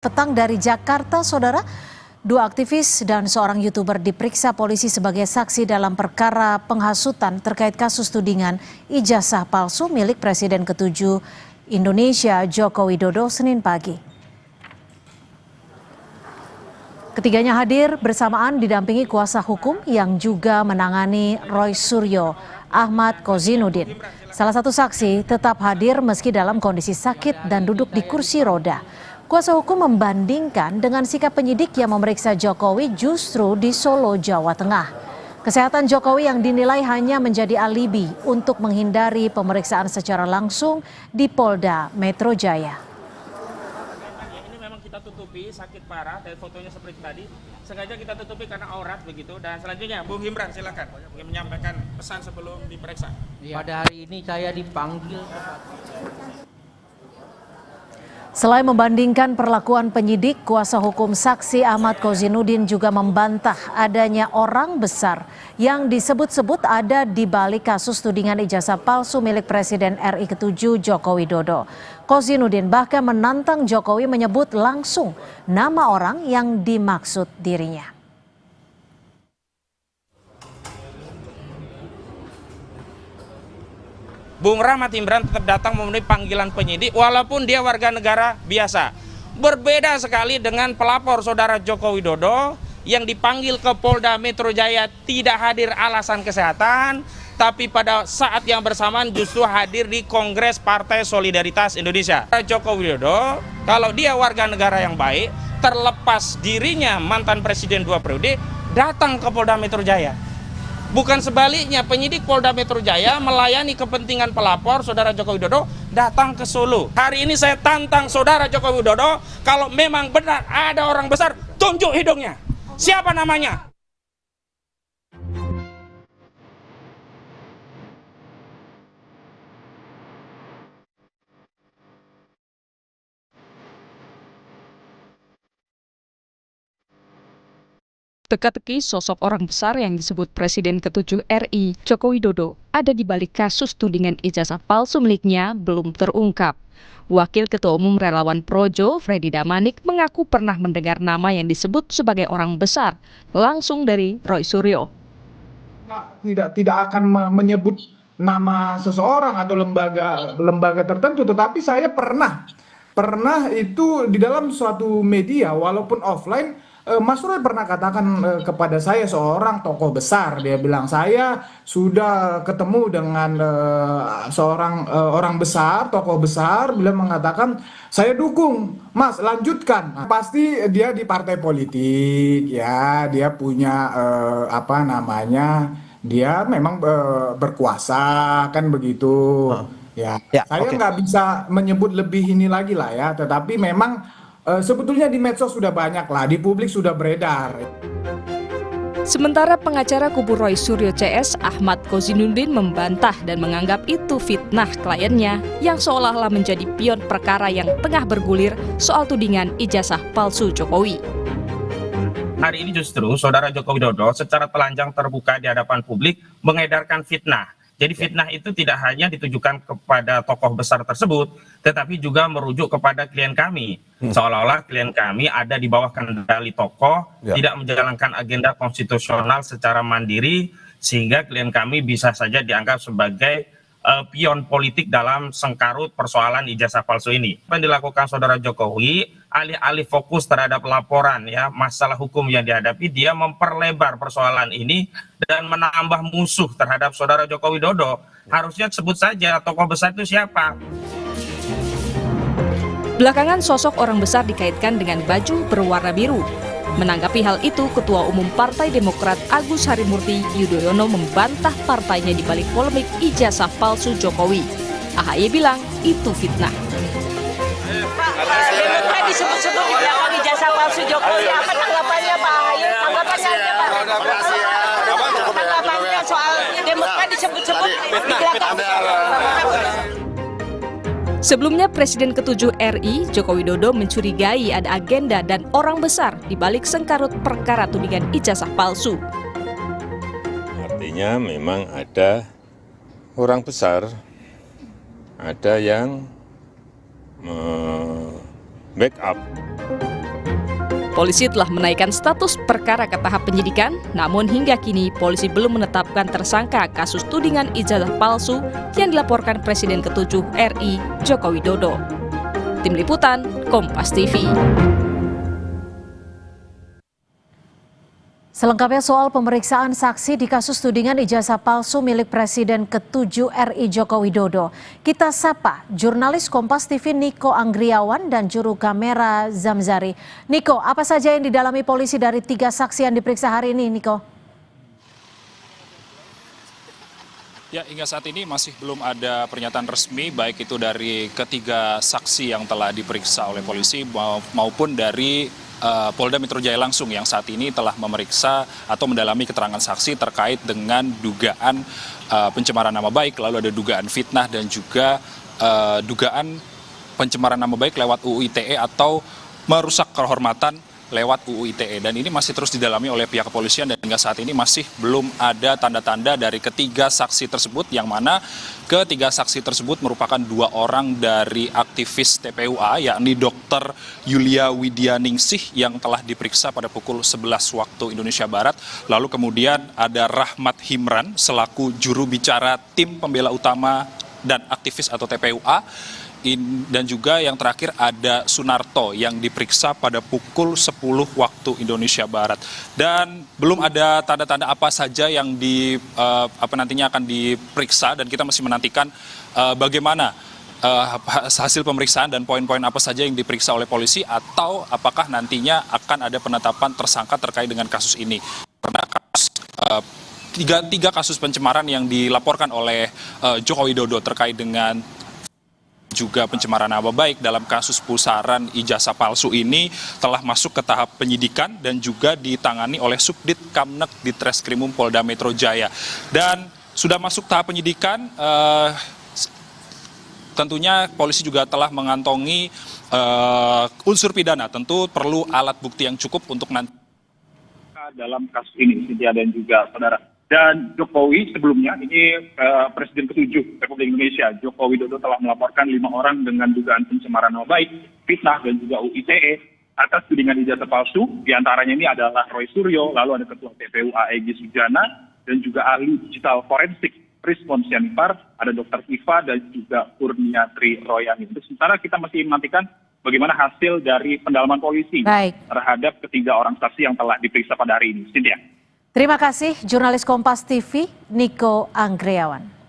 Petang dari Jakarta, saudara, dua aktivis dan seorang YouTuber diperiksa polisi sebagai saksi dalam perkara penghasutan terkait kasus tudingan ijazah palsu milik Presiden ke-7 Indonesia Joko Widodo Senin pagi. Ketiganya hadir bersamaan didampingi kuasa hukum yang juga menangani Roy Suryo, Ahmad Kozinudin. Salah satu saksi tetap hadir meski dalam kondisi sakit dan duduk di kursi roda. Kuasa hukum membandingkan dengan sikap penyidik yang memeriksa Jokowi justru di Solo, Jawa Tengah. Kesehatan Jokowi yang dinilai hanya menjadi alibi untuk menghindari pemeriksaan secara langsung di Polda Metro Jaya. Ini memang kita tutupi sakit parah dan fotonya seperti tadi. Sengaja kita tutupi karena aurat begitu. Dan selanjutnya Bung Himran silakan ingin menyampaikan pesan sebelum diperiksa. Pada hari ini saya dipanggil. Selain membandingkan perlakuan penyidik, kuasa hukum saksi Ahmad Kozinudin juga membantah adanya orang besar yang disebut-sebut ada di balik kasus tudingan ijazah palsu milik Presiden RI ke-7 Joko Widodo. Kozinudin bahkan menantang Jokowi menyebut langsung nama orang yang dimaksud dirinya. Bung Rahmat Imran tetap datang memenuhi panggilan penyidik walaupun dia warga negara biasa. Berbeda sekali dengan pelapor saudara Joko Widodo yang dipanggil ke Polda Metro Jaya tidak hadir alasan kesehatan, tapi pada saat yang bersamaan justru hadir di Kongres Partai Solidaritas Indonesia. Joko Widodo, kalau dia warga negara yang baik, terlepas dirinya mantan presiden 2 periode, datang ke Polda Metro Jaya. Bukan sebaliknya, penyidik Polda Metro Jaya melayani kepentingan pelapor saudara Joko Widodo datang ke Solo. Hari ini saya tantang saudara Joko Widodo, kalau memang benar ada orang besar, tunjuk hidungnya. Siapa namanya? Teka-teki sosok orang besar yang disebut Presiden ke-7 RI Joko Widodo ada di balik kasus tudingan ijazah palsu miliknya belum terungkap. Wakil Ketua Umum Relawan Projo, Freddy Damanik, mengaku pernah mendengar nama yang disebut sebagai orang besar langsung dari Roy Suryo. Tidak akan menyebut nama seseorang atau lembaga tertentu, tetapi saya pernah itu di dalam suatu media walaupun offline. Mas Roy pernah katakan kepada saya, seorang tokoh besar, dia bilang saya sudah ketemu dengan seorang orang besar, tokoh besar, beliau mengatakan saya dukung, Mas lanjutkan. Pasti dia di partai politik, ya dia punya dia memang berkuasa kan begitu. Ya, saya nggak bisa menyebut lebih ini lagi lah ya, tetapi memang sebetulnya di medsos sudah banyak lah, di publik sudah beredar. Sementara pengacara kubu Roy Suryo CS, Ahmad Kozinudin, membantah dan menganggap itu fitnah kliennya yang seolah-olah menjadi pion perkara yang tengah bergulir soal tudingan ijazah palsu Jokowi. Hari ini justru saudara Joko Widodo secara telanjang terbuka di hadapan publik mengedarkan fitnah. Jadi fitnah itu tidak hanya ditujukan kepada tokoh besar tersebut, tetapi juga merujuk kepada klien kami. Seolah-olah klien kami ada di bawah kendali tokoh, tidak menjalankan agenda konstitusional secara mandiri, sehingga klien kami bisa saja dianggap sebagai pion politik dalam sengkarut persoalan ijazah palsu ini. Apa yang dilakukan saudara Jokowi, alih-alih fokus terhadap laporan ya masalah hukum yang dihadapi, dia memperlebar persoalan ini dan menambah musuh terhadap saudara Joko Widodo. Harusnya sebut saja tokoh besar itu siapa. Belakangan sosok orang besar dikaitkan dengan baju berwarna biru. Menanggapi hal itu, Ketua Umum Partai Demokrat Agus Harimurti Yudhoyono membantah partainya di balik polemik ijazah palsu Jokowi. AHY bilang itu fitnah. Demokrat disebut-sebut di belakang ijazah palsu Jokowi. Apa tanggapannya Pak AHY? Tanggapannya aja Pak. Tanggapannya soal Demokrat disebut-sebut di belakang. Sebelumnya, Presiden ke-7 RI Joko Widodo mencurigai ada agenda dan orang besar di balik sengkarut perkara tudingan ijazah palsu. Artinya memang ada orang besar, ada yang backup. Polisi telah menaikkan status perkara ke tahap penyidikan, namun hingga kini polisi belum menetapkan tersangka kasus tudingan ijazah palsu yang dilaporkan Presiden ke-7 RI Joko Widodo. Tim Liputan, Kompas TV. Selengkapnya soal pemeriksaan saksi di kasus tudingan ijazah palsu milik Presiden ke-7 RI Joko Widodo. Kita sapa jurnalis Kompas TV Niko Anggriawan dan juru kamera Zamzari. Niko, apa saja yang didalami polisi dari 3 saksi yang diperiksa hari ini, Niko? Ya, hingga saat ini masih belum ada pernyataan resmi baik itu dari ketiga saksi yang telah diperiksa oleh polisi maupun dari Polda Metro Jaya langsung yang saat ini telah memeriksa atau mendalami keterangan saksi terkait dengan dugaan pencemaran nama baik, lalu ada dugaan fitnah dan juga dugaan pencemaran nama baik lewat UU ITE atau merusak kehormatan lewat UU ITE, dan ini masih terus didalami oleh pihak kepolisian dan hingga saat ini masih belum ada tanda-tanda dari ketiga saksi tersebut, yang mana ketiga saksi tersebut merupakan 2 orang dari aktivis TPUA, yakni Dr. Yulia Widyaningsih yang telah diperiksa pada pukul 11 waktu Indonesia Barat, lalu kemudian ada Rahmat Himran selaku juru bicara tim pembela utama dan aktivis atau TPUA, dan juga yang terakhir ada Sunarto yang diperiksa pada pukul 10 waktu Indonesia Barat. Dan belum ada tanda-tanda apa saja yang nantinya akan diperiksa, dan kita masih menantikan bagaimana hasil pemeriksaan dan poin-poin apa saja yang diperiksa oleh polisi, atau apakah nantinya akan ada penetapan tersangka terkait dengan kasus ini. Karena tiga kasus pencemaran yang dilaporkan oleh Joko Widodo terkait dengan juga pencemaran nama baik dalam kasus pusaran ijazah palsu ini telah masuk ke tahap penyidikan dan juga ditangani oleh Subdit Kamnek di Treskrimum Polda Metro Jaya. Dan sudah masuk tahap penyidikan, tentunya polisi juga telah mengantongi unsur pidana. Tentu perlu alat bukti yang cukup untuk nanti dalam kasus ini, Cynthia dan juga saudara. Dan Jokowi sebelumnya, ini Presiden ke-7 Republik Indonesia, Joko Widodo telah melaporkan 5 orang dengan dugaan pencemaran nama baik, fitnah dan juga UU ITE atas tudingan ijazah palsu. Di antaranya ini adalah Roy Suryo, lalu ada Ketua TPUA Egy Sujana, dan juga ahli digital forensik Prispon Sianipar, ada Dr. Iva dan juga Kurniatri Royani. Sementara kita masih menantikan bagaimana hasil dari pendalaman polisi terhadap ketiga orang saksi yang telah diperiksa pada hari ini. Cynthia. Terima kasih jurnalis Kompas TV Niko Anggriawan.